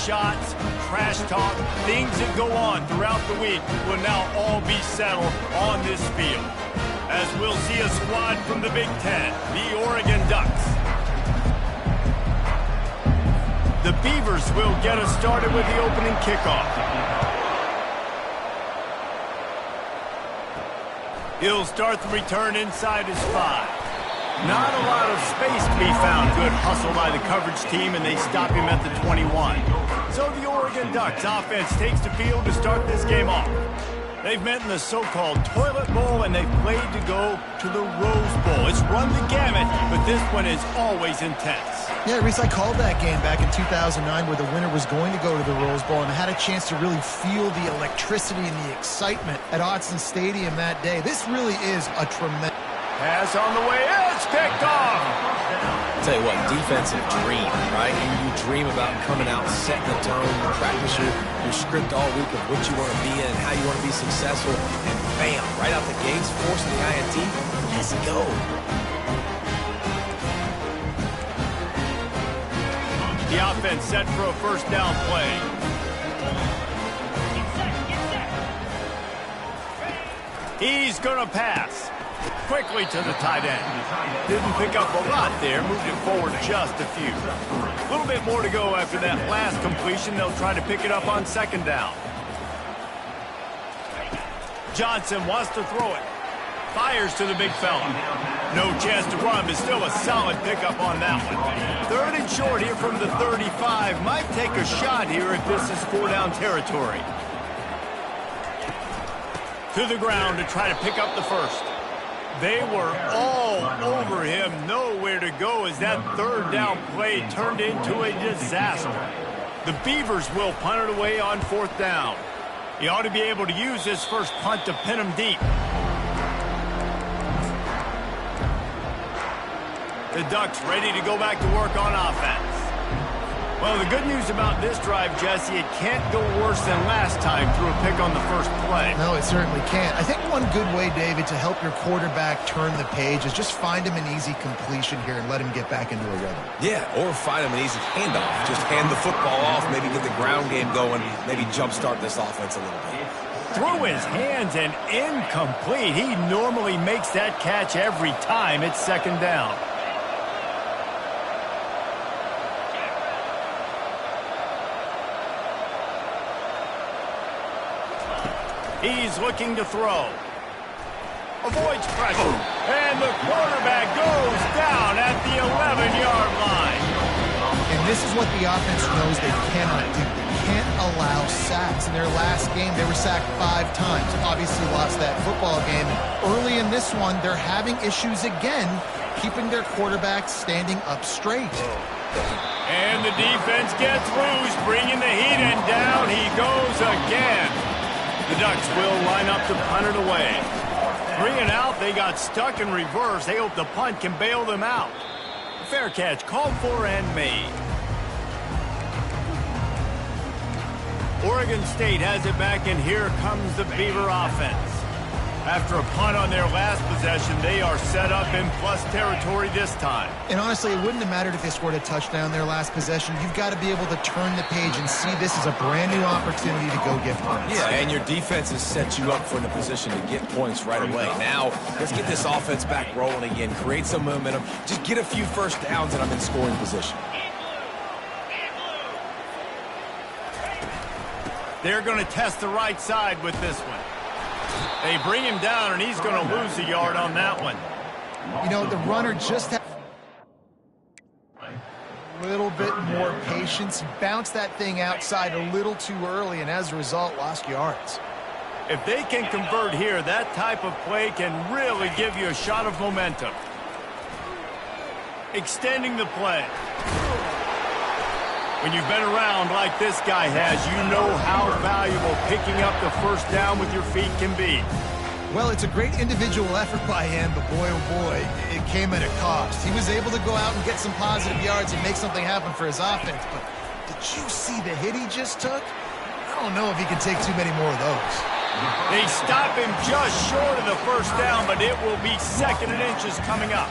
shots, trash talk, things that go on throughout the week will now all be settled on this field. As we'll see a squad from the Big Ten, the Oregon Ducks. The Beavers will get us started with the opening kickoff. He'll start the return inside his 5. Not a lot of space to be found. Good hustle by the coverage team, and they stop him at the 21. So the Oregon Ducks offense takes the field to start this game off. They've met in the so-called toilet bowl, and they've played to go to the Rose Bowl. It's run the gamut, but this one is always intense. Yeah, Reese, I called that game back in 2009 where the winner was going to go to the Rose Bowl, and I had a chance to really feel the electricity and the excitement at Autzen Stadium that day. This really is a tremendous... Pass on the way, it's picked off! I'll tell you what, defensive dream, right? You dream about coming out, setting the tone, you practice your script all week of what you want to be in and how you want to be successful, and bam, right out the gates, forcing the INT, let's go. The offense set for a first down play. He's going to pass. Quickly to the tight end. Didn't pick up a lot there, moved it forward just a few. A little bit more to go after that last completion. They'll try to pick it up on second down. Johnson wants to throw it. Fires to the big fella. No chance to run, but still a solid pickup on that one. Third and short here from the 35. Might take a shot here if this is 4-down territory. To the ground to try to pick up the first. They were all over him, nowhere to go as that third down play turned into a disaster. The Beavers will punt it away on fourth down. He ought to be able to use his first punt to pin him deep. The Ducks ready to go back to work on offense. Well, the good news about this drive, Jesse, it can't go worse than last time through a pick on the first play. No, it certainly can't. I think one good way, David, to help your quarterback turn the page is just find him an easy completion here and let him get back into a rhythm. Yeah, or find him an easy handoff. Just hand the football off, maybe get the ground game going, maybe jumpstart this offense a little bit. Through his hands and incomplete. He normally makes that catch every time it's second down. He's looking to throw. Avoids pressure. And the quarterback goes down at the 11-yard line. And this is what the offense knows they cannot do. They can't allow sacks. In their last game, they were sacked 5 times. Obviously lost that football game. And early in this one, they're having issues again, keeping their quarterback standing up straight. And the defense gets loose, bringing the heat, and down he goes again. The Ducks will line up to punt it away. 3 and out, they got stuck in reverse. They hope the punt can bail them out. Fair catch called for and made. Oregon State has it back, and here comes the Beaver offense. After a punt on their last possession, they are set up in plus territory this time. And honestly, it wouldn't have mattered if they scored a touchdown their last possession. You've got to be able to turn the page and see this as a brand new opportunity to go get points. Yeah, and your defense has set you up for the position to get points right away. Now, let's get this offense back rolling again, create some momentum, just get a few first downs, and I'm in scoring position. They're going to test the right side with this one. They bring him down, and he's going to lose a yard on that one. You know, the runner just had a little bit more patience. He bounced that thing outside a little too early, and as a result, lost yards. If they can convert here, that type of play can really give you a shot of momentum. Extending the play. When you've been around like this guy has, you know how valuable picking up the first down with your feet can be. Well, it's a great individual effort by him, but boy, oh boy, it came at a cost. He was able to go out and get some positive yards and make something happen for his offense, but did you see the hit he just took? I don't know if he can take too many more of those. They stop him just short of the first down, but it will be 2nd and inches coming up.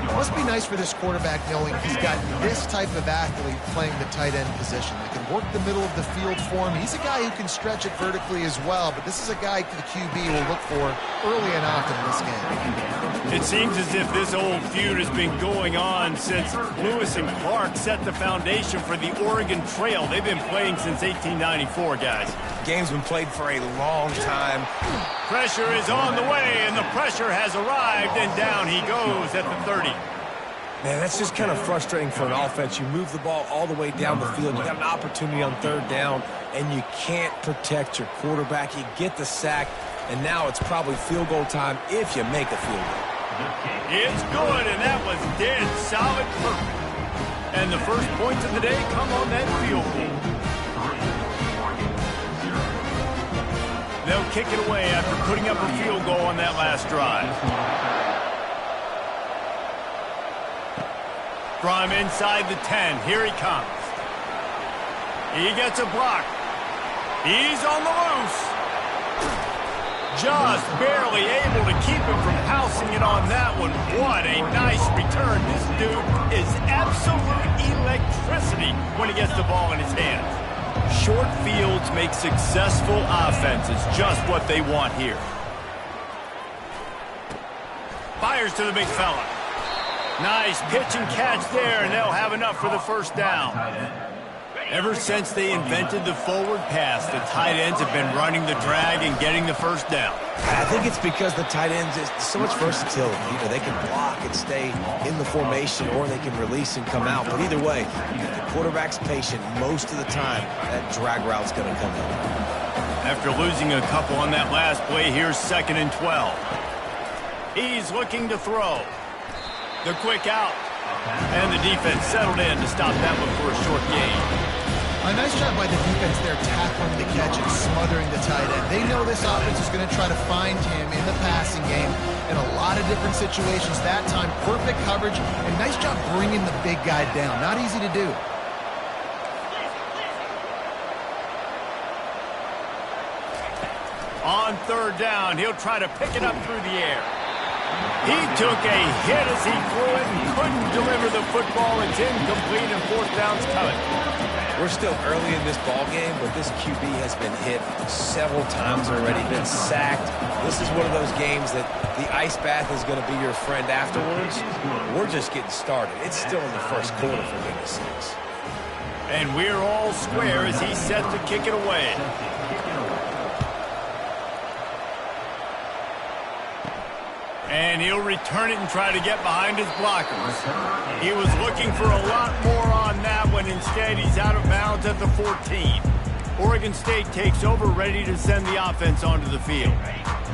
It must be nice for this quarterback knowing he's got this type of athlete playing the tight end position. They can work the middle of the field for him. He's a guy who can stretch it vertically as well, but this is a guy the QB will look for early and often in this game. It seems as if this old feud has been going on since Lewis and Clark set the foundation for the Oregon Trail. They've been playing since 1894, guys. Game's been played for a long time. Pressure is on the way, and the pressure has arrived, and down he goes at the 30. Man, that's just kind of frustrating for an offense. You move the ball all the way down the field. You got an opportunity on 3rd down, and you can't protect your quarterback. You get the sack, and now it's probably field goal time if you make a field goal. It's good, and that was dead solid perfect. And the first points of the day come on that field goal. They'll kick it away after putting up a field goal on that last drive. From inside the 10, here he comes. He gets a block. He's on the loose. Just barely able to keep him from housing it on that one. What a nice return. This dude is absolute electricity when he gets the ball in his hands. Short fields make successful offenses, just what they want here. Fires to the big fella. Nice pitch and catch there, and they'll have enough for the first down. Ever since they invented the forward pass, the tight ends have been running the drag and getting the first down. I think it's because the tight ends is so much versatility. You know, they can block and stay in the formation, or they can release and come out. But either way, if the quarterback's patient most of the time, that drag route's going to come in. After losing a couple on that last play, here's 2nd and 12. He's looking to throw. The quick out. And the defense settled in to stop that one for a short gain. A nice job by the defense there tackling the catch and smothering the tight end. They know this offense is going to try to find him in the passing game in a lot of different situations. That time, perfect coverage, and nice job bringing the big guy down. Not easy to do. On 3rd down, he'll try to pick it up through the air. He took a hit as he threw it and couldn't deliver the football. It's incomplete, and 4th down's coming. We're still early in this ball game, but this QB has been hit several times already, been sacked. This is one of those games that the ice bath is going to be your friend afterwards. We're just getting started. It's still in the first quarter, for goodness sakes. And we're all square as he's set to kick it away. And he'll return it and try to get behind his blockers. He was looking for a lot more on that one. Instead, he's out of bounds at the 14. Oregon State takes over, ready to send the offense onto the field.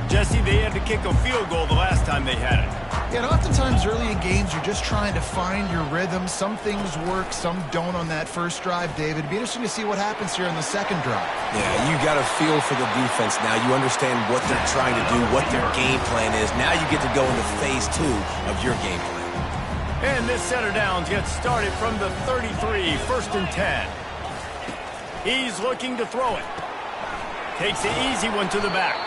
Jesse, they had to kick a field goal the last time they had it. Yeah, and oftentimes early in games, you're just trying to find your rhythm. Some things work, some don't on that first drive, David. It'd be interesting to see what happens here in the second drive. Yeah, you got a feel for the defense now. You understand what they're trying to do, what their game plan is. Now you get to go into phase 2 of your game plan. And this set of downs gets started from the 33, 1st and 10. He's looking to throw it. Takes the easy one to the back.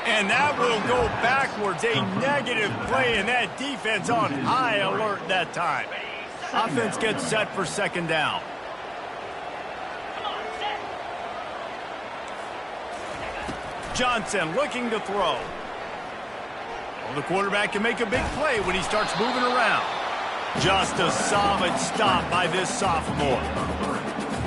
And that will go backwards. A negative play, and that defense on high alert that time. Offense gets set for 2nd down. Johnson looking to throw. Well, the quarterback can make a big play when he starts moving around. Just a solid stop by this sophomore.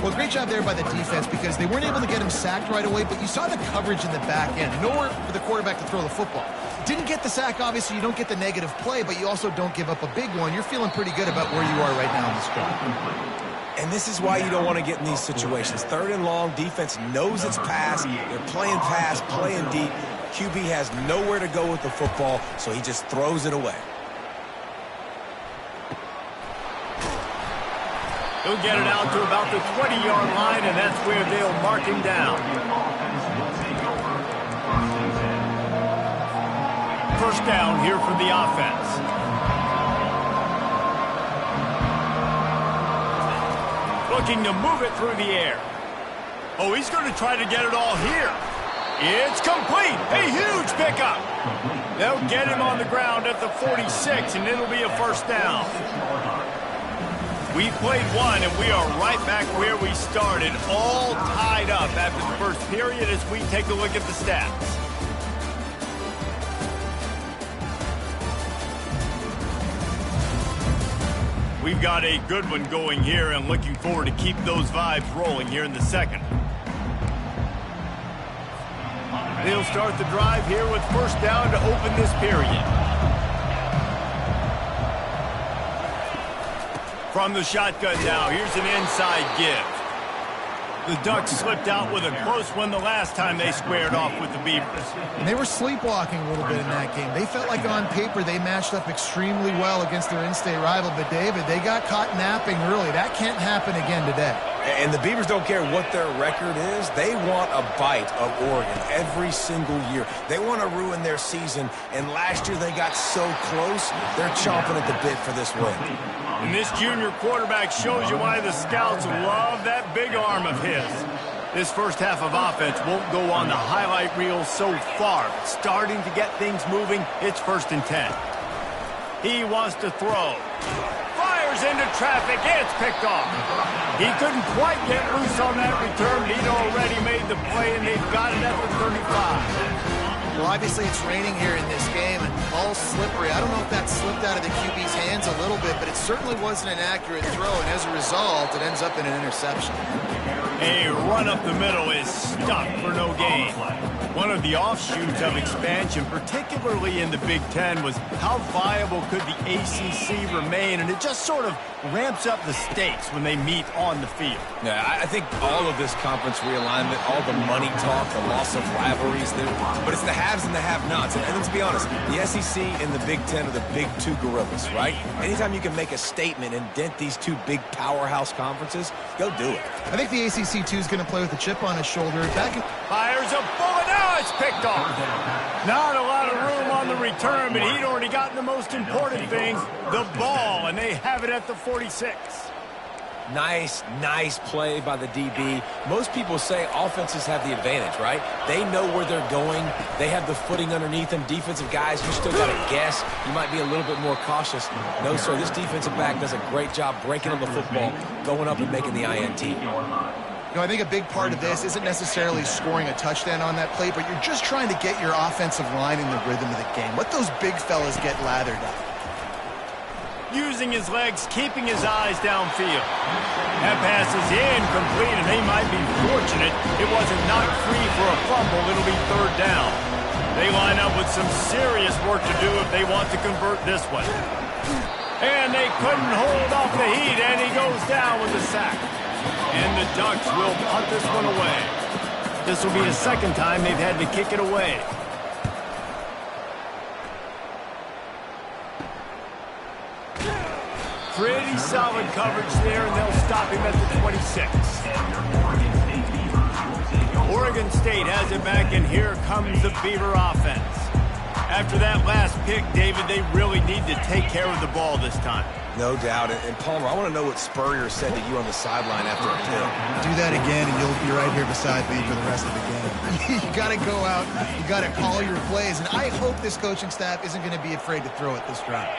Well, great job there by the defense because they weren't able to get him sacked right away, but you saw the coverage in the back end. Nowhere for the quarterback to throw the football. Didn't get the sack, obviously. You don't get the negative play, but you also don't give up a big one. You're feeling pretty good about where you are right now in this drive. And this is why you don't want to get in these situations. 3rd and long, defense knows it's pass. They're playing pass, playing deep. QB has nowhere to go with the football, so he just throws it away. He'll get it out to about the 20-yard line, and that's where they'll mark him down. First down here for the offense. Looking to move it through the air. Oh, he's going to try to get it all here. It's complete. A huge pickup. They'll get him on the ground at the 46, and it'll be a first down. We've played one, and we are right back where we started, all tied up after the first period as we take a look at the stats. We've got a good one going here and looking forward to keep those vibes rolling here in the second. They'll start the drive here with first down to open this period. From the shotgun now, here's an inside give. The Ducks slipped out with a close one the last time they squared off with the Beavers. And they were sleepwalking a little bit in that game. They felt like on paper they matched up extremely well against their in-state rival. But, David, they got caught napping early. That can't happen again today. And the Beavers don't care what their record is. They want a bite of Oregon every single year. They want to ruin their season. And last year they got so close, they're chomping at the bit for this win. And this junior quarterback shows you why the scouts love that big arm of his. This first half of offense won't go on the highlight reel so far. But starting to get things moving, it's 1st and 10. He wants to throw. Fires into traffic. It's picked off. He couldn't quite get loose on that return. He'd already made the play, and they've got it at the 35. Well, obviously it's raining here in this game, and ball's slippery. I don't know if that slipped out of the QB's hands a little bit, but it certainly wasn't an accurate throw, and as a result, it ends up in an interception. A run up the middle is stuck for no gain. One of the offshoots of expansion, particularly in the Big Ten, was how viable could the ACC remain, and it just sort of ramps up the stakes when they meet on the field. Yeah, I think all of this conference realignment, all the money talk, the loss of rivalries, but it's the haves and the have-nots. And let's be honest, the SEC and the Big Ten are the big two gorillas, right? Anytime you can make a statement and dent these two big powerhouse conferences, go do it. I think the ACC, too, is going to play with a chip on his shoulder. Fires a bullet. Now it's picked off. Not a lot of room on the return, but he'd already gotten the most important thing, the ball, and they have it at the 46. Nice play by the DB. Most people say offenses have the advantage, right? They know where they're going. They have the footing underneath them. Defensive guys, you still got to guess. You might be a little bit more cautious. No, sir, this defensive back does a great job breaking on the football, going up and making the INT. You know, I think a big part of this isn't necessarily scoring a touchdown on that play, but you're just trying to get your offensive line in the rhythm of the game. Let those big fellas get lathered up. Using his legs, keeping his eyes downfield. That pass is incomplete, and they might be fortunate it wasn't knocked free for a fumble. It'll be 3rd down. They line up with some serious work to do if they want to convert this one. And they couldn't hold off the heat, and he goes down with a sack. And the Ducks will punt this one away. This will be the second time they've had to kick it away. Pretty solid coverage there, and they'll stop him at the 26. Oregon State has it back, and here comes the Beaver offense. After that last pick, David, they really need to take care of the ball this time. No doubt. And Palmer, I want to know what Spurrier said to you on the sideline after a pick. Do that again, and you'll be right here beside me for the rest of the game. You got to go out. You got to call your plays, and I hope this coaching staff isn't going to be afraid to throw it this drive.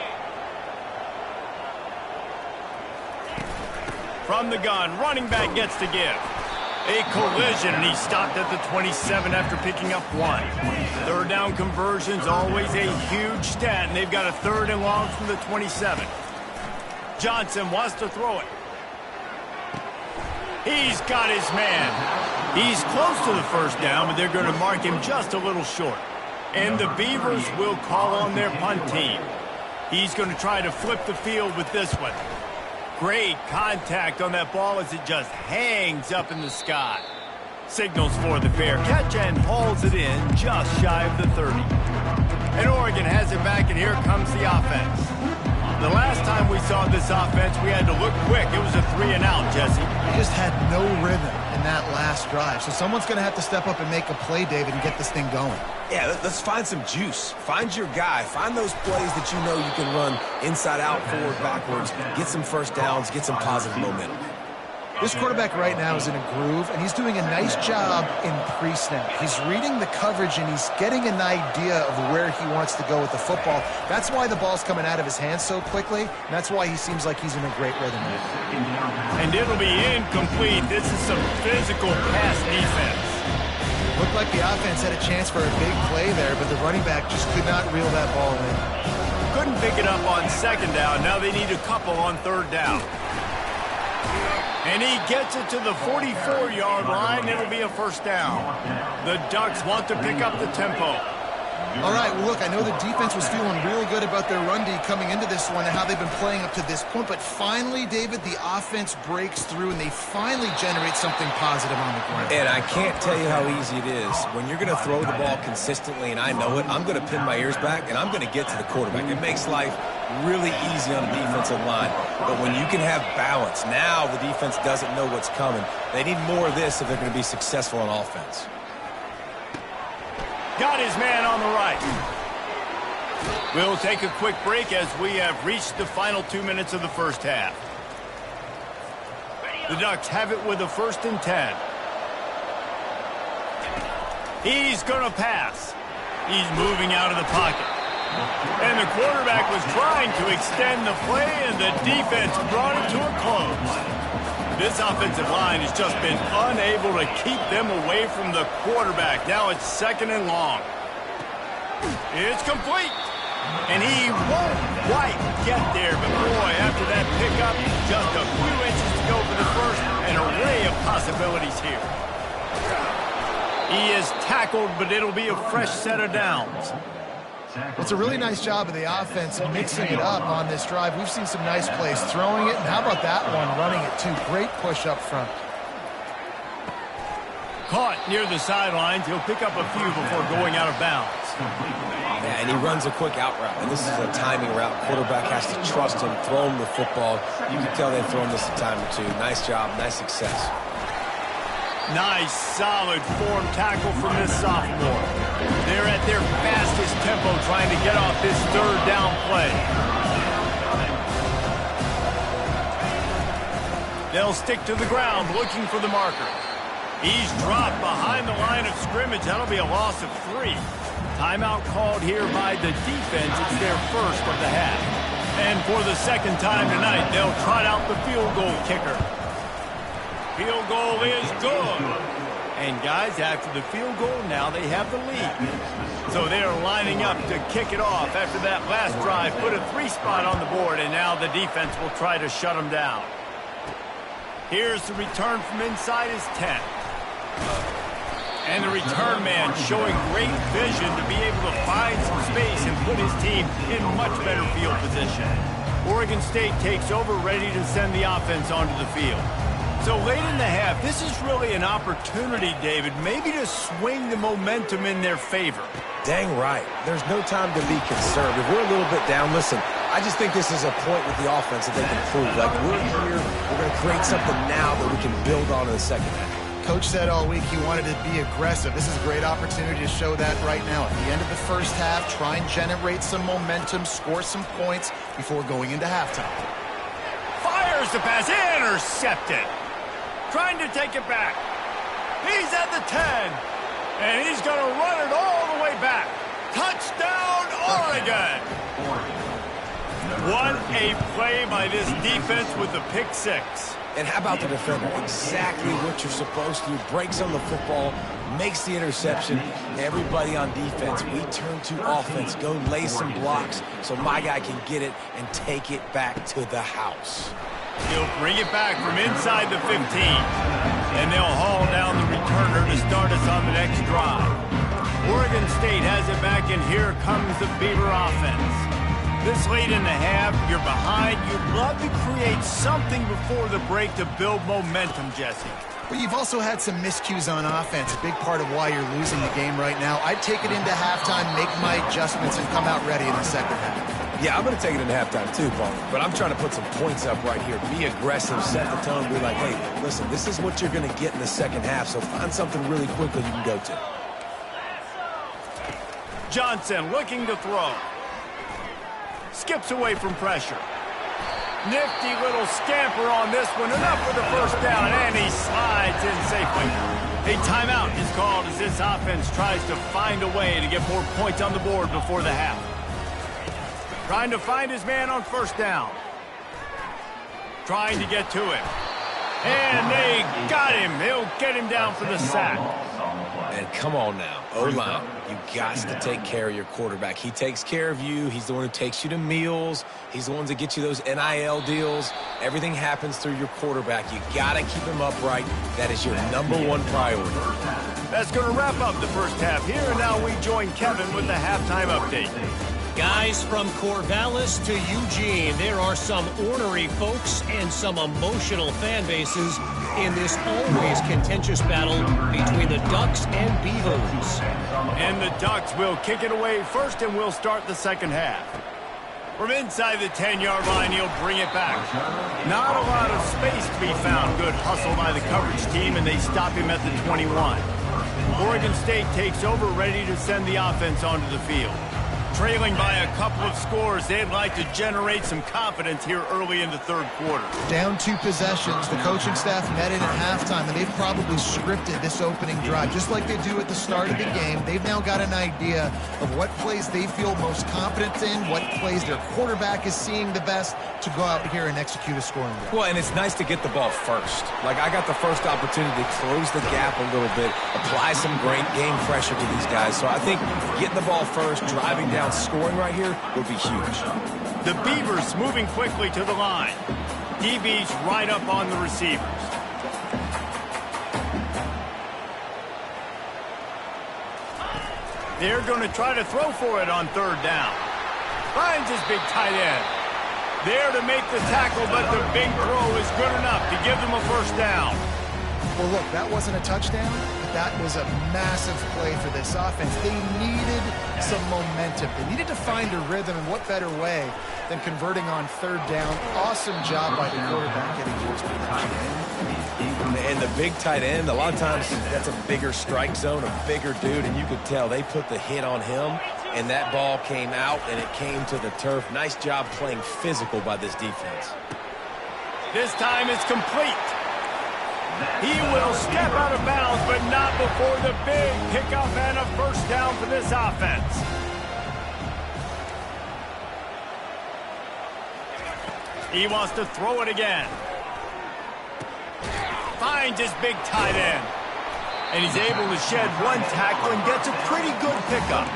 From the gun, running back gets to give. A collision, and he stopped at the 27 after picking up 1. 3rd down conversions, always a huge stat, and they've got a 3rd and long from the 27. Johnson wants to throw it. He's got his man. He's close to the first down, but they're going to mark him just a little short. And the Beavers will call on their punt team. He's going to try to flip the field with this one. Great contact on that ball as it just hangs up in the sky. Signals for the fair catch and hauls it in just shy of the 30. And Oregon has it back, and here comes the offense. The last time we saw this offense, we had to look quick. It was a 3-and-out, Jesse. They just had no rhythm in that last drive. So someone's going to have to step up and make a play, David, and get this thing going. Yeah, let's find some juice. Find your guy. Find those plays that you know you can run inside out, forward, backwards. Get some first downs. Get some positive momentum. This quarterback right now is in a groove, and he's doing a nice job in pre-snap. He's reading the coverage, and he's getting an idea of where he wants to go with the football. That's why the ball's coming out of his hands so quickly, and that's why he seems like he's in a great rhythm. And it'll be incomplete. This is some physical pass defense. Looked like the offense had a chance for a big play there, but the running back just could not reel that ball in. Couldn't pick it up on second down. Now they need a couple on third down. And he gets it to the 44-yard line. It'll be a first down. The Ducks want to pick up the tempo. All right, well, look, I know the defense was feeling really good about their run D coming into this one and how they've been playing up to this point, but finally, David, the offense breaks through and they finally generate something positive on the ground. And I can't tell you how easy it is. When you're going to throw the ball consistently, and I know it, I'm going to pin my ears back, and I'm going to get to the quarterback. It makes life really easy on the defensive line. But when you can have balance, now the defense doesn't know what's coming. They need more of this if they're going to be successful on offense. Got his man on the right. We'll take a quick break as we have reached the final 2 minutes of the first half. The Ducks have it with a 1st and 10. He's going to pass. He's moving out of the pocket. And the quarterback was trying to extend the play, and the defense brought it to a close. This offensive line has just been unable to keep them away from the quarterback. Now it's 2nd and long. It's complete. And he won't quite get there, but boy, after that pickup, just a few inches to go for the first. An array of possibilities here. He is tackled, but it'll be a fresh set of downs. It's a really nice job of the offense mixing it up on this drive. We've seen some nice plays throwing it, and how about that one running it too? Great push up front. Caught near the sidelines. He'll pick up a few before going out of bounds. Yeah, and he runs a quick out route, and this is a timing route. Quarterback has to trust him, throw him the football. You can tell they've thrown this a time or two. Nice job, nice success. Nice, solid form tackle from this sophomore. They're at their fastest tempo trying to get off this 3rd down play. They'll stick to the ground looking for the marker. He's dropped behind the line of scrimmage. That'll be a loss of 3. Timeout called here by the defense. It's their 1st of the half. And for the 2nd time tonight, they'll trot out the field goal kicker. Field goal is good. And guys, after the field goal, now they have the lead. So they are lining up to kick it off after that last drive. Put a 3 spot on the board, and now the defense will try to shut them down. Here's the return from inside his 10. And the return man showing great vision to be able to find some space and put his team in much better field position. Oregon State takes over, ready to send the offense onto the field. So late in the half, this is really an opportunity, David, maybe to swing the momentum in their favor. Dang right. There's no time to be conservative. We're a little bit down. Listen, I just think this is a point with the offense that they can prove. Like, we're here, we're going to create something now that we can build on in the 2nd half. Coach said all week he wanted to be aggressive. This is a great opportunity to show that right now. At the end of the 1st half, try and generate some momentum, score some points before going into halftime. Fires the pass, intercepted. Trying to take it back. He's at the 10. And he's going to run it all the way back. Touchdown, Oregon. What a play by this defense with the pick 6. And how about the defender? Exactly what you're supposed to do. Breaks on the football, makes the interception. Everybody on defense, we turn to offense. Go lay some blocks so my guy can get it and take it back to the house. He'll bring it back from inside the 15. And they'll haul down the returner to start us on the next drive. Oregon State has it back, and here comes the Beaver offense. This late in the half, you're behind. You'd love to create something before the break to build momentum, Jesse. But you've also had some miscues on offense, a big part of why you're losing the game right now. I'd take it into halftime, make my adjustments, and come out ready in the 2nd half. Yeah, I'm going to take it into halftime too, Paul. But I'm trying to put some points up right here. Be aggressive, set the tone, be like, hey, listen, this is what you're going to get in the 2nd half, so find something really quickly you can go to. Johnson looking to throw. Skips away from pressure. Nifty little scamper on this one. Enough for the first down, and he slides in safely. A timeout is called as this offense tries to find a way to get more points on the board before the half. Trying to find his man on first down. Trying to get to him. And they got him. He'll get him down for the sack. And come on now, O-line, you got to take care of your quarterback. He takes care of you. He's the one who takes you to meals. He's the one that gets you those NIL deals. Everything happens through your quarterback. You got to keep him upright. That is your #1 priority. That's going to wrap up the first half here, and now we join Kevin with the halftime update. Guys, from Corvallis to Eugene, there are some ornery folks and some emotional fan bases in this always contentious battle between the Ducks and Beavers. And the Ducks will kick it away first, and we'll start the second half. From inside the 10-yard line, he'll bring it back. Not a lot of space to be found. Good hustle by the coverage team, and they stop him at the 21. Oregon State takes over, ready to send the offense onto the field. Trailing by a couple of scores, they'd like to generate some confidence here early in the third quarter. Down 2 possessions. The coaching staff met in at halftime, and they've probably scripted this opening drive. Just like they do at the start of the game, they've now got an idea of what plays they feel most confident in, what plays their quarterback is seeing the best to go out here and execute a scoring drive. Well, and it's nice to get the ball first. Like, I got the first opportunity to close the gap a little bit, apply some great game pressure to these guys. So I think getting the ball first, driving down, scoring right here would be huge. The Beavers moving quickly to the line. DB's right up on the receivers. They're going to try to throw for it on third down. Finds his big tight end. There to make the tackle, but the big throw is good enough to give them a first down. Well, look, that wasn't a touchdown, but that was a massive play for this offense. They needed some momentum. They needed to find a rhythm, and what better way than converting on third down. Awesome job by the quarterback getting towards production. And the big tight end, a lot of times that's a bigger strike zone, a bigger dude, and you could tell they put the hit on him, and that ball came out, and it came to the turf. Nice job playing physical by this defense. This time it's complete. He will step out of bounds, but not before the big pickup and a first down for this offense. He wants to throw it again. Finds his big tight end. And he's able to shed one tackle and gets a pretty good pickup.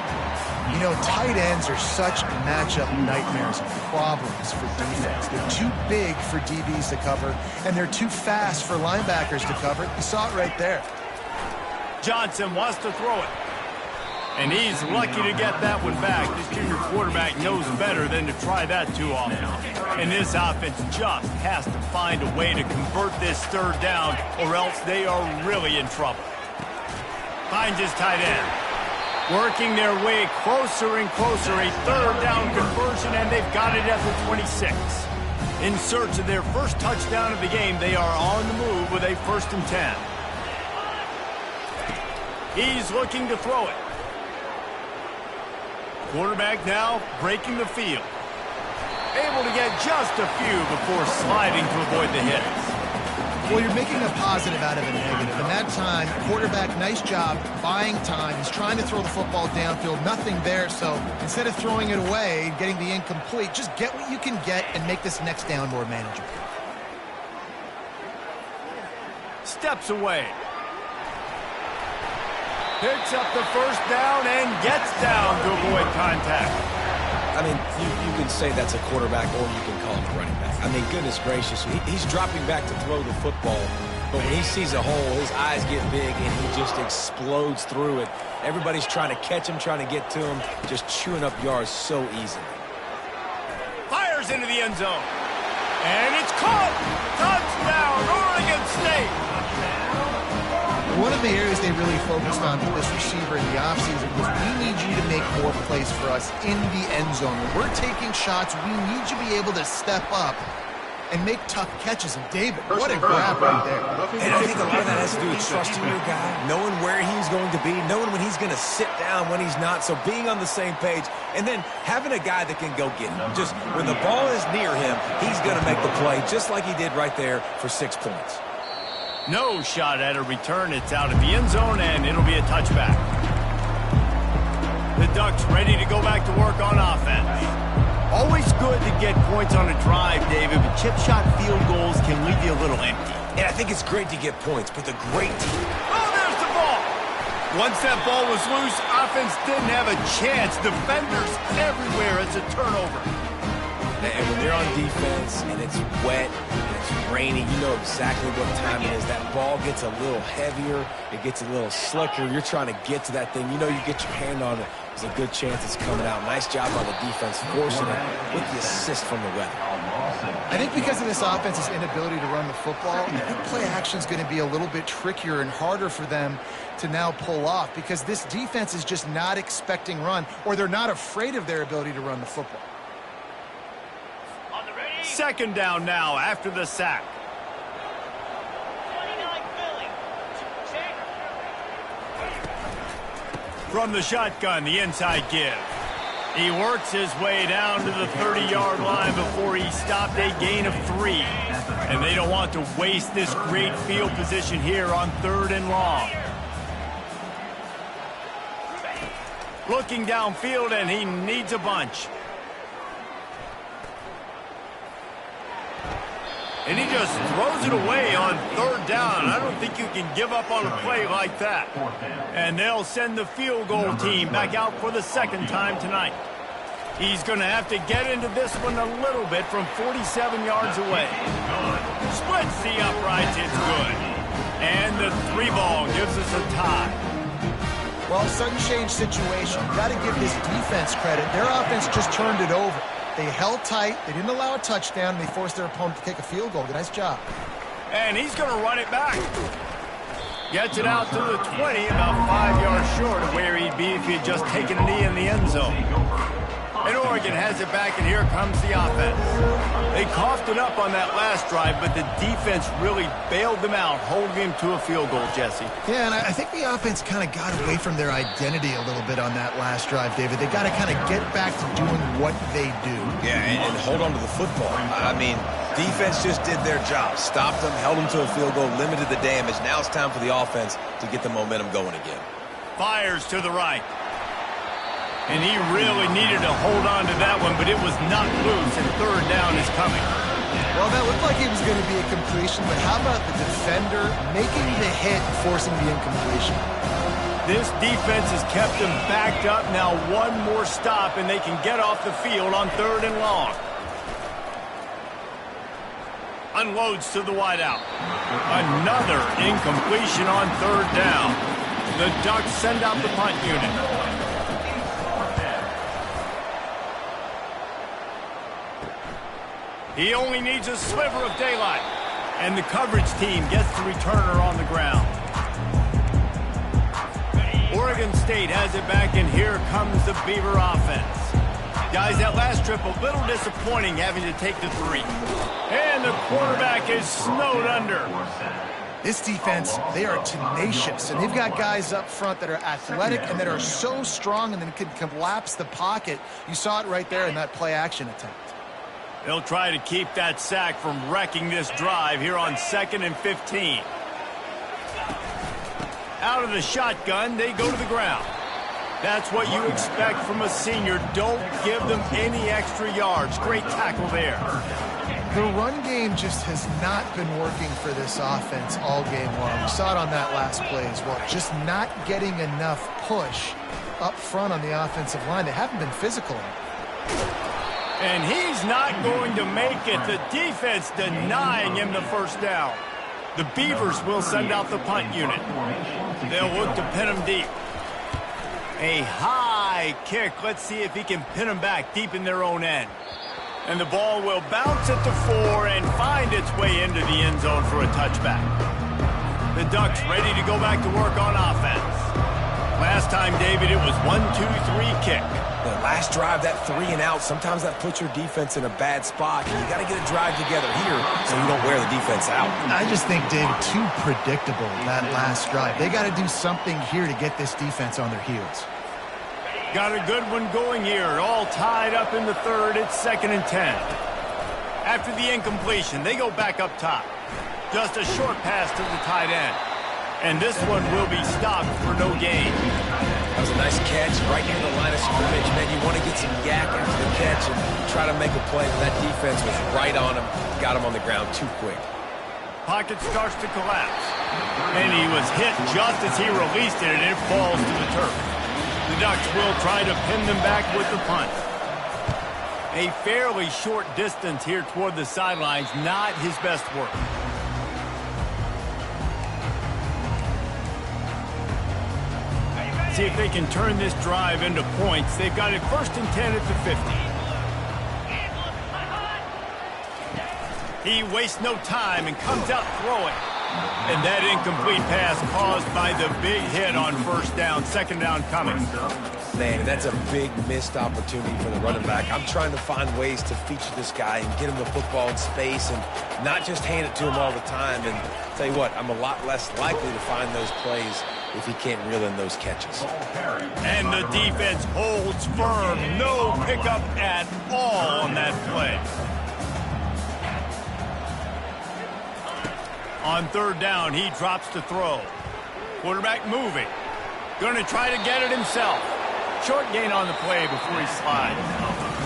You know, tight ends are such matchup nightmares and problems for defense. They're too big for DBs to cover, and they're too fast for linebackers to cover. You saw it right there. Johnson wants to throw it. And he's lucky to get that one back. This junior quarterback knows better than to try that too often. And this offense just has to find a way to convert this third down, or else they are really in trouble. Finds his tight end. Working their way closer and closer, a third down conversion, and they've got it at the 26. In search of their first touchdown of the game, they are on the move with a 1st and 10. He's looking to throw it. Quarterback now breaking the field. Able to get just a few before sliding to avoid the hits. Well, you're making a positive out of a negative. And that time, quarterback, nice job buying time. He's trying to throw the football downfield. Nothing there. So instead of throwing it away, getting the incomplete, just get what you can get and make this next down more manageable. Steps away. Picks up the first down and gets down to avoid contact. I mean, you can say that's a quarterback or you can call him a running back. I mean, goodness gracious, he's dropping back to throw the football, but when he sees a hole, his eyes get big and he just explodes through it. Everybody's trying to catch him, trying to get to him, just chewing up yards so easily. Fires into the end zone. And it's caught! Touchdown, Oregon State! One of the areas they really focused on with this receiver in the offseason was we need you to make more plays for us in the end zone. When we're taking shots, we need you to be able to step up and make tough catches. And David, what a grab right there. And I think a lot of that has to do with trusting your guy, knowing where he's going to be, knowing when he's going to sit down, when he's not. So being on the same page, and then having a guy that can go get him. Just when the ball is near him, he's going to make the play just like he did right there for 6 points. No shot at a return. It's out of the end zone, and it'll be a touchback. The Ducks ready to go back to work on offense. Always good to get points on a drive, David, but chip shot field goals can leave you a little empty. And I think it's great to get points, but the great team. Oh, there's the ball. Once that ball was loose, offense didn't have a chance. Defenders everywhere. It's a turnover. And when they're on defense and it's wet and it's rainy, you know exactly what time it is. That ball gets a little heavier. It gets a little slicker. You're trying to get to that thing. You know you get your hand on it. There's a good chance it's coming out. Nice job on the defense, forcing it with the assist from the weather. I think because of this offense's inability to run the football, I think play action is going to be a little bit trickier and harder for them to now pull off because this defense is just not expecting run, or they're not afraid of their ability to run the football. Second down now after the sack. From the shotgun, the inside give. He works his way down to the 30-yard line before he stopped a gain of 3. And they don't want to waste this great field position here on 3rd and long. Looking downfield, and he needs a bunch. And he just throws it away on 3rd down. I don't think you can give up on a play like that. And they'll send the field goal team back out for the 2nd time tonight. He's going to have to get into this one a little bit from 47 yards away. Splits the uprights. It's good. And the 3 ball gives us a tie. Well, sudden change situation. Got to give this defense credit. Their offense just turned it over. They held tight. They didn't allow a touchdown. They forced their opponent to kick a field goal. Nice job. And he's going to run it back. Gets it out to the 20, about 5 yards short of where he'd be if he had just taken a knee in the end zone. And Oregon has it back, and here comes the offense. They coughed it up on that last drive, but the defense really bailed them out, holding him to a field goal, Jesse. Yeah, and I think the offense kind of got away from their identity a little bit on that last drive, David. They got to kind of get back to doing what they do. Yeah, and hold on to the football. I mean, defense just did their job. Stopped them, held them to a field goal, limited the damage. Now it's time for the offense to get the momentum going again. Fires to the right. And he really needed to hold on to that one, but it was not loose, and 3rd down is coming. Well, that looked like it was going to be a completion, but how about the defender making the hit and forcing the incompletion? This defense has kept them backed up. Now one more stop, and they can get off the field on 3rd and long. Unloads to the wideout. Another incompletion on 3rd down. The Ducks send out the punt unit. He only needs a sliver of daylight. And the coverage team gets the returner on the ground. Oregon State has it back, and here comes the Beaver offense. Guys, that last trip, a little disappointing having to take the 3. And the quarterback is snowed under. This defense, they are tenacious, and they've got guys up front that are athletic and that are so strong and then can collapse the pocket. You saw it right there in that play-action attempt. They'll try to keep that sack from wrecking this drive here on 2nd and 15. Out of the shotgun, they go to the ground. That's what you expect from a senior. Don't give them any extra yards. Great tackle there. The run game just has not been working for this offense all game long. We saw it on that last play as well. Just not getting enough push up front on the offensive line. They haven't been physical. And he's not going to make it. The defense denying him the 1st down. The Beavers will send out the punt unit. They'll look to pin him deep. A high kick. Let's see if he can pin him back deep in their own end. And the ball will bounce at the 4 and find its way into the end zone for a touchback. The Ducks ready to go back to work on offense. Last time, David, it was 1-2-3 kick. The last drive, that 3 and out, sometimes that puts your defense in a bad spot. And you got to get a drive together here so you don't wear the defense out. I just think, David, too predictable, that last drive. They got to do something here to get this defense on their heels. Got a good one going here. All tied up in the third. It's 2nd and 10. After the incompletion, they go back up top. Just a short pass to the tight end. And this one will be stopped for no gain. That was a nice catch right near the line of scrimmage. Man, you want to get some yak after the catch and try to make a play. That defense was right on him. Got him on the ground too quick. Pocket starts to collapse. And he was hit just as he released it, and it falls to the turf. The Ducks will try to pin them back with the punt. A fairly short distance here toward the sidelines, not his best work. See if they can turn this drive into points. They've got it 1st and 10 at the 50. He wastes no time and comes out throwing. And that incomplete pass caused by the big hit on 1st down, 2nd down coming. Man, that's a big missed opportunity for the running back. I'm trying to find ways to feature this guy and get him the football in space and not just hand it to him all the time. And tell you what, I'm a lot less likely to find those plays if he can't reel in those catches. And the defense holds firm. No pickup at all on that play. On 3rd down, he drops to throw. Quarterback moving. Going to try to get it himself. Short gain on the play before he slides.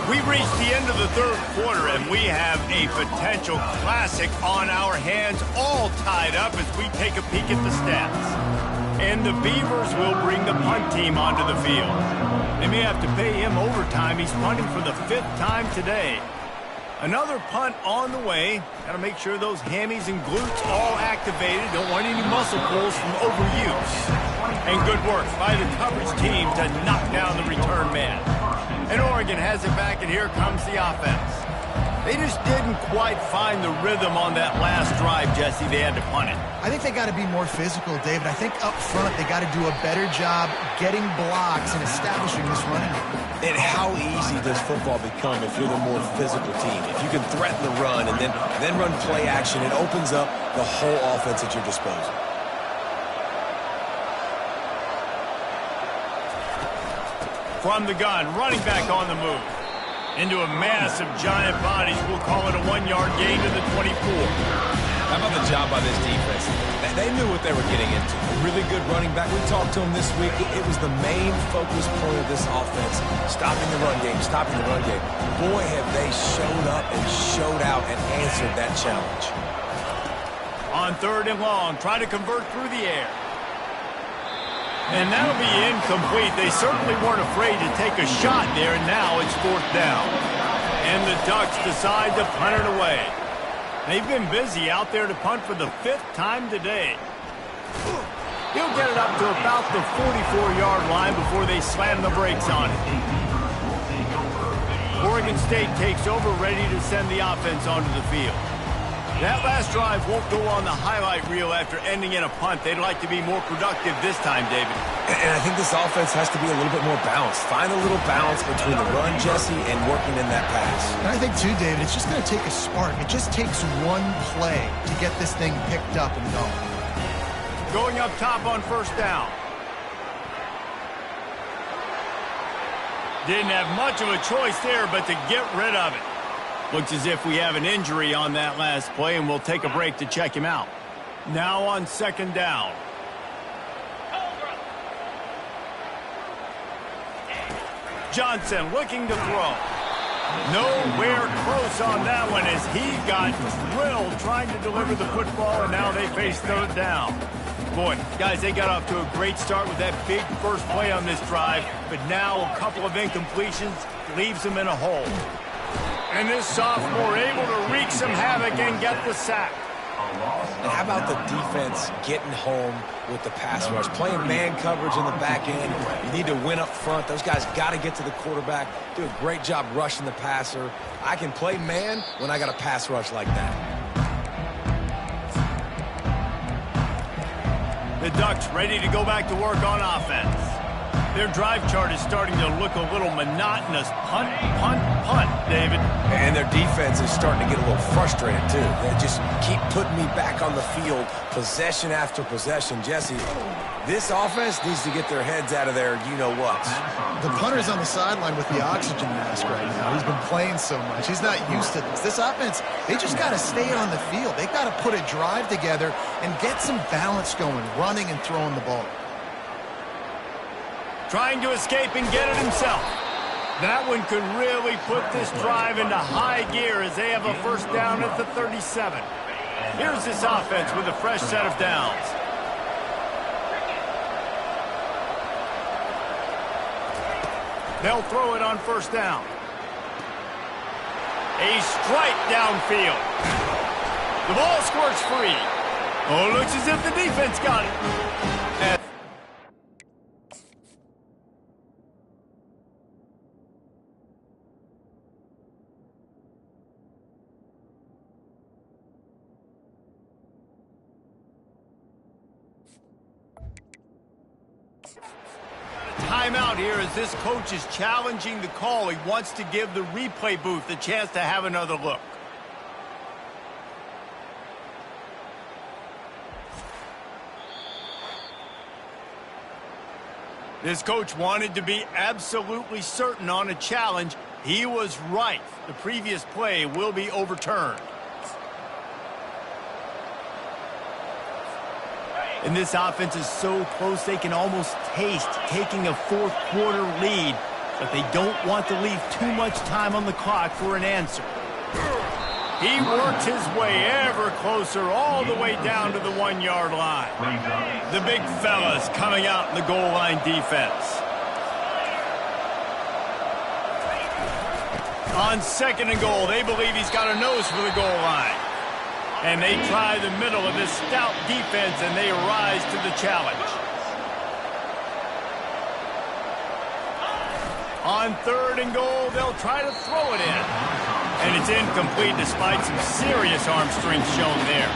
We've reached the end of the 3rd quarter, and we have a potential classic on our hands, all tied up as we take a peek at the stats. And the Beavers will bring the punt team onto the field. They may have to pay him overtime. He's punting for the 5th time today. Another punt on the way. Got to make sure those hammies and glutes all activated. Don't want any muscle pulls from overuse. And good work by the coverage team to knock down the return man. And Oregon has it back, and here comes the offense. They just didn't quite find the rhythm on that last drive, Jesse. They had to punt it. I think they got to be more physical, David. I think up front they got to do a better job getting blocks and establishing this running game. And how easy does football become if you're the more physical team? If you can threaten the run and then run play action, it opens up the whole offense at your disposal. From the gun, running back on the move. Into a mass of giant bodies. We'll call it a 1-yard gain to the 24. How about the job by this defense? They knew what they were getting into. A really good running back. We talked to him this week. It was the main focus point of this offense. Stopping the run game, stopping the run game. Boy, have they showed up and showed out and answered that challenge. On 3rd and long, try to convert through the air. And that'll be incomplete. They certainly weren't afraid to take a shot there, and now it's 4th down. And the Ducks decide to punt it away. They've been busy out there to punt for the 5th time today. He'll get it up to about the 44-yard line before they slam the brakes on it. Oregon State takes over, ready to send the offense onto the field. That last drive won't go on the highlight reel after ending in a punt. They'd like to be more productive this time, David. And I think this offense has to be a little bit more balanced. Find a little balance between the run, Jesse, and working in that pass. And I think, too, David, it's just going to take a spark. It just takes one play to get this thing picked up and going. Going up top on 1st down. Didn't have much of a choice there, but to get rid of it. Looks as if we have an injury on that last play, and we'll take a break to check him out. Now on 2nd down. Johnson looking to throw. Nowhere close on that one as he got drilled trying to deliver the football, and now they face 3rd down. Boy, guys, they got off to a great start with that big first play on this drive, but now a couple of incompletions leaves them in a hole. And this sophomore able to wreak some havoc and get the sack. And how about the defense getting home with the pass rush? Playing man coverage in the back end. You need to win up front. Those guys got to get to the quarterback. Do a great job rushing the passer. I can play man when I got a pass rush like that. The Ducks ready to go back to work on offense. Their drive chart is starting to look a little monotonous. Punt, punt, punt, David. And their defense is starting to get a little frustrated, too. They just keep putting me back on the field, possession after possession. Jesse, this offense needs to get their heads out of their you-know-whats. The punter's on the sideline with the oxygen mask right now. He's been playing so much. He's not used to this. This offense, they just got to stay on the field. They've got to put a drive together and get some balance going, running and throwing the ball. Trying to escape and get it himself. That one could really put this drive into high gear as they have a first down at the 37. Here's this offense with a fresh set of downs. They'll throw it on first down. A strike downfield. The ball squirts free. Oh, looks as if the defense got it. Timeout here as this coach is challenging the call. He wants to give the replay booth a chance to have another look. This coach wanted to be absolutely certain on a challenge. He was right. The previous play will be overturned. And this offense is so close they can almost taste taking a fourth-quarter lead, but they don't want to leave too much time on the clock for an answer. He worked his way ever closer all the way down to the 1-yard line. The big fellas coming out in the goal line defense. On second and goal, they believe he's got a nose for the goal line. And they try the middle of this stout defense, and they rise to the challenge. On third and goal, they'll try to throw it in. And it's incomplete despite some serious arm strength shown there.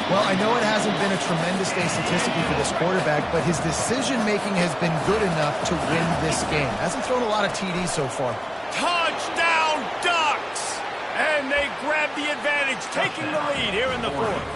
Well, I know it hasn't been a tremendous day statistically for this quarterback, but his decision-making has been good enough to win this game. Hasn't thrown a lot of TDs so far. Touchdown, Ducks! And they grab the advantage, taking the lead here in the fourth.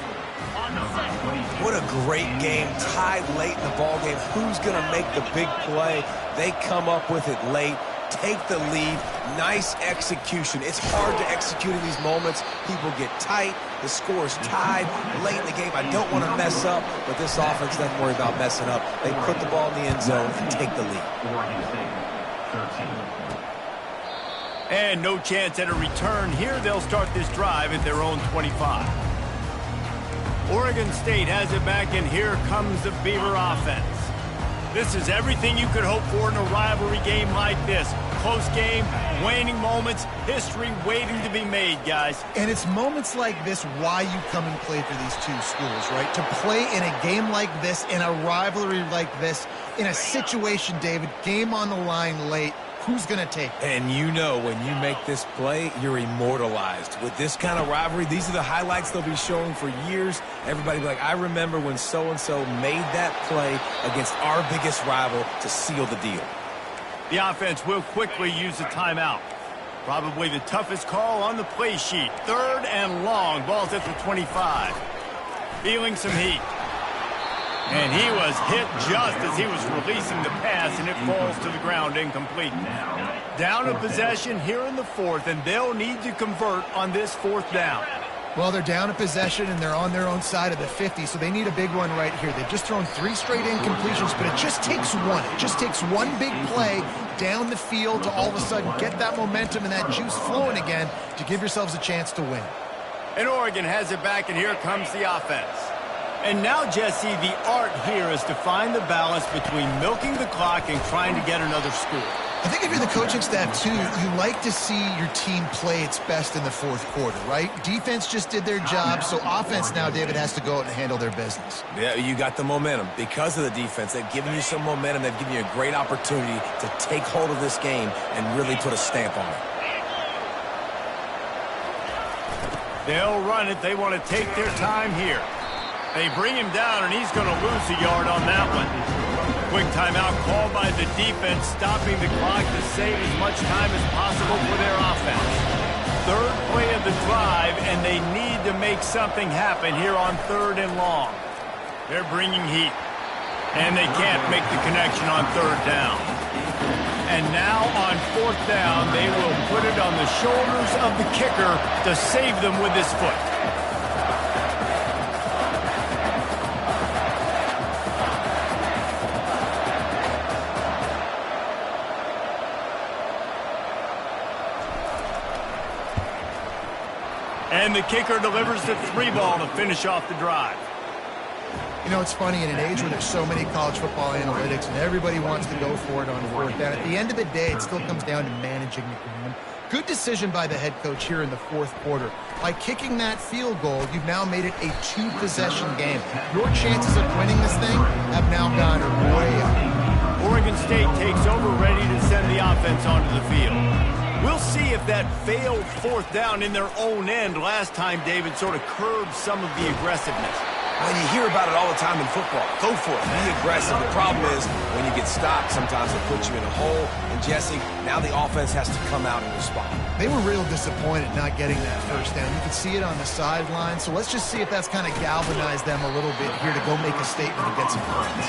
What a great game, tied late in the ballgame. Who's going to make the big play? They come up with it late, take the lead. Nice execution. It's hard to execute in these moments. People get tight. The score is tied late in the game. I don't want to mess up, but this offense doesn't worry about messing up. They put the ball in the end zone and take the lead. And no chance at a return here. They'll start this drive at their own 25. Oregon State has it back, and here comes the Beaver offense. This is everything you could hope for in a rivalry game like this. Close game, waning moments, history waiting to be made, guys. And it's moments like this why you come and play for these two schools, right? To play in a game like this, in a rivalry like this, in a situation, David, game on the line late. Who's going to take it? And you know when you make this play, you're immortalized. With this kind of rivalry, these are the highlights they'll be showing for years. Everybody will be like, I remember when so-and-so made that play against our biggest rival to seal the deal. The offense will quickly use a timeout. Probably the toughest call on the play sheet. Third and long. Ball's at the 25. Feeling some heat. And he was hit just as he was releasing the pass, and it falls to the ground incomplete. Down a possession here in the fourth, and they'll need to convert on this fourth down. Well, they're down a possession, and they're on their own side of the 50, so they need a big one right here. They've just thrown 3 straight incompletions, but it just takes one. It just takes one big play down the field to all of a sudden get that momentum and that juice flowing again to give yourselves a chance to win. And Oregon has it back, and here comes the offense. And now, Jesse, the art here is to find the balance between milking the clock and trying to get another score. I think if you're the coaching staff, too, you like to see your team play its best in the fourth quarter, right? Defense just did their job, so offense now, David, has to go out and handle their business. Yeah, you got the momentum. Because of the defense, they've given you some momentum. They've given you a great opportunity to take hold of this game and really put a stamp on it. They'll run it. They want to take their time here. They bring him down, and he's going to lose a yard on that one. Quick timeout called by the defense, stopping the clock to save as much time as possible for their offense. Third play of the drive, and they need to make something happen here on 3rd and long. They're bringing heat, and they can't make the connection on 3rd down. And now on 4th down, they will put it on the shoulders of the kicker to save them with his foot. And the kicker delivers the 3 ball to finish off the drive. You know, it's funny, in an age where there's so many college football analytics and everybody wants to go for it on 4th down, at the end of the day, it still comes down to managing the game. Good decision by the head coach here in the 4th quarter. By kicking that field goal, you've now made it a 2-possession game. Your chances of winning this thing have now gone way up. Oregon State takes over, ready to send the offense onto the field. We'll see if that failed 4th down in their own end last time, David, sort of curbed some of the aggressiveness. Well, you hear about it all the time in football. Go for it. Be aggressive. The problem is when you get stopped, sometimes it puts you in a hole. And, Jesse, now the offense has to come out and respond. They were real disappointed not getting that 1st down. You could see it on the sideline. So let's just see if that's kind of galvanized them a little bit here to go make a statement and get some points.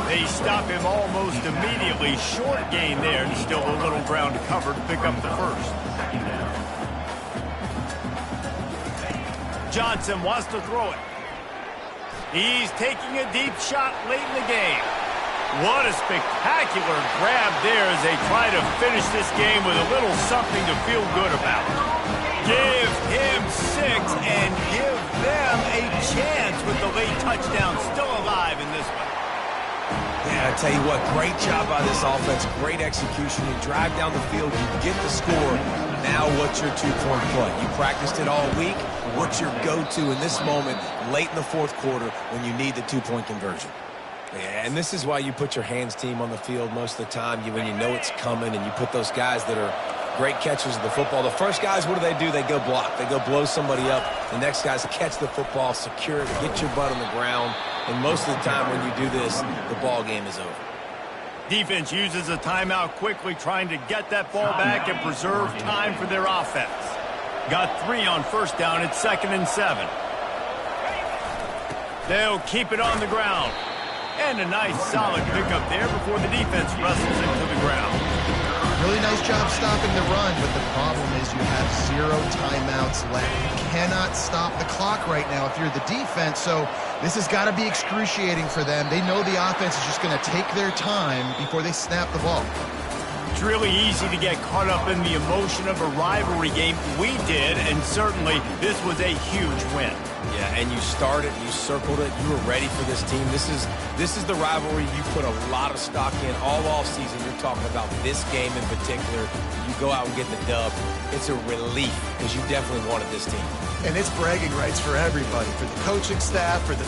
They stop him almost immediately. Short gain there, and still a little ground to cover to pick up the 1st. Johnson wants to throw it. He's taking a deep shot late in the game. What a spectacular grab there as they try to finish this game with a little something to feel good about. Give him 6 and give them a chance with the late touchdown still alive in this one. Yeah, I tell you what, great job by this offense, great execution. You drive down the field, you get the score. Now what's your 2-point play? You practiced it all week. What's your go-to in this moment late in the 4th quarter when you need the 2-point conversion? Yeah, and this is why you put your hands team on the field most of the time when you know it's coming, and you put those guys that are great catchers of the football. The first guys, what do? They go block. They go blow somebody up. The next guys catch the football, secure it, get your butt on the ground. And most of the time when you do this, the ball game is over. Defense uses a timeout quickly, trying to get that ball back and preserve time for their offense. Got 3 on 1st down. It's 2nd and 7. They'll keep it on the ground. And a nice solid pickup there before the defense wrestles him to the ground. Really nice job stopping the run, but the problem is you have 0 timeouts left. You cannot stop the clock right now if you're the defense, so this has got to be excruciating for them. They know the offense is just going to take their time before they snap the ball. It's really easy to get caught up in the emotion of a rivalry game. We did, and certainly this was a huge win. Yeah, and you started, you circled it, you were ready for this team. This is the rivalry you put a lot of stock in all offseason. You're talking about this game in particular. You go out and get the dub. It's a relief because you definitely wanted this team. And it's bragging rights for everybody, for the coaching staff, for the